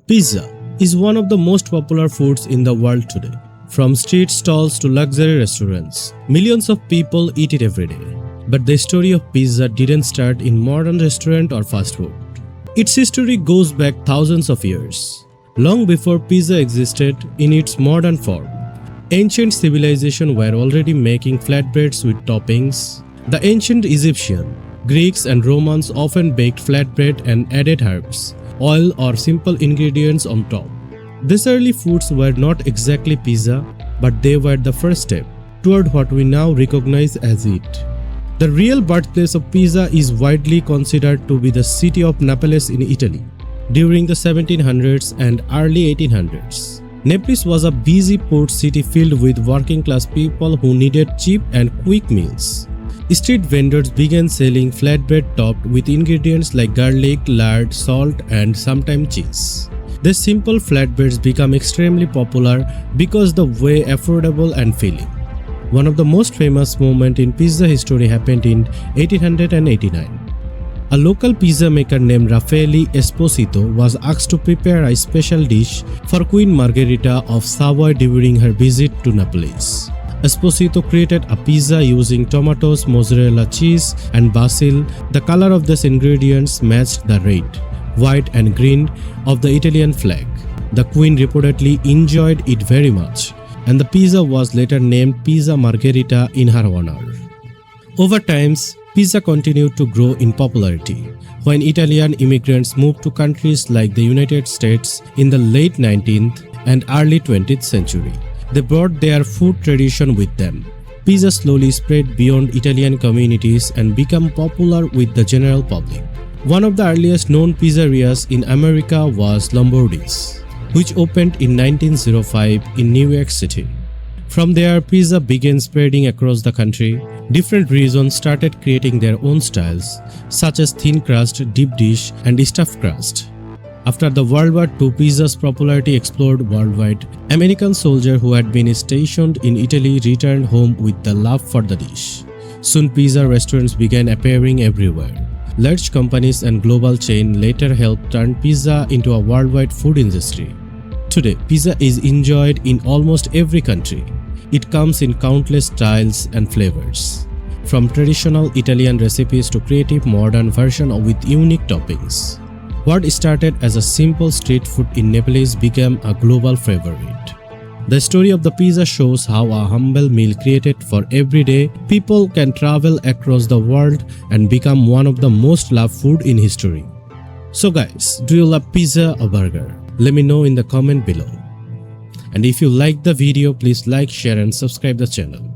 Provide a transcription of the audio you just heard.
Pizza is one of the most popular foods in the world today. From street stalls to luxury restaurants, millions of people eat it every day. But the story of pizza didn't start in modern restaurant or fast food. Its history goes back thousands of years, long before pizza existed in its modern form. Ancient civilizations were already making flatbreads with toppings. The ancient Egyptians, Greeks and Romans often baked flatbread and added herbs, oil or simple ingredients on top. These early foods were not exactly pizza, but they were the first step toward what we now recognize as it. The real birthplace of pizza is widely considered to be the city of Naples in Italy. During the 1700s and early 1800s, Naples was a busy port city filled with working-class people who needed cheap and quick meals. Street vendors began selling flatbread topped with ingredients like garlic, lard, salt, and sometimes cheese. These simple flatbreads became extremely popular because the way affordable and filling. One of the most famous moments in pizza history happened in 1889. A local pizza maker named Raffaele Esposito was asked to prepare a special dish for Queen Margherita of Savoy during her visit to Naples. Esposito created a pizza using tomatoes, mozzarella cheese, and basil. The color of these ingredients matched the red, white, and green of the Italian flag. The Queen reportedly enjoyed it very much, and the pizza was later named Pizza Margherita in her honor. Over time, pizza continued to grow in popularity. When Italian immigrants moved to countries like the United States in the late 19th and early 20th century, they brought their food tradition with them. Pizza slowly spread beyond Italian communities and became popular with the general public. One of the earliest known pizzerias in America was Lombardi's, which opened in 1905 in New York City. From there, pizza began spreading across the country. Different regions started creating their own styles, such as thin crust, deep dish, and stuffed crust. After the World War II, pizza's popularity exploded worldwide. American soldiers who had been stationed in Italy returned home with the love for the dish. Soon, pizza restaurants began appearing everywhere. Large companies and global chains later helped turn pizza into a worldwide food industry. Today, pizza is enjoyed in almost every country. It comes in countless styles and flavors, from traditional Italian recipes to creative modern versions with unique toppings. What started as a simple street food in Naples became a global favorite. The story of the pizza shows how a humble meal created for everyday people can travel across the world and become one of the most loved food in history. So guys, do you love pizza or burger? Let me know in the comment below. And if you like the video, please like, share and subscribe the channel.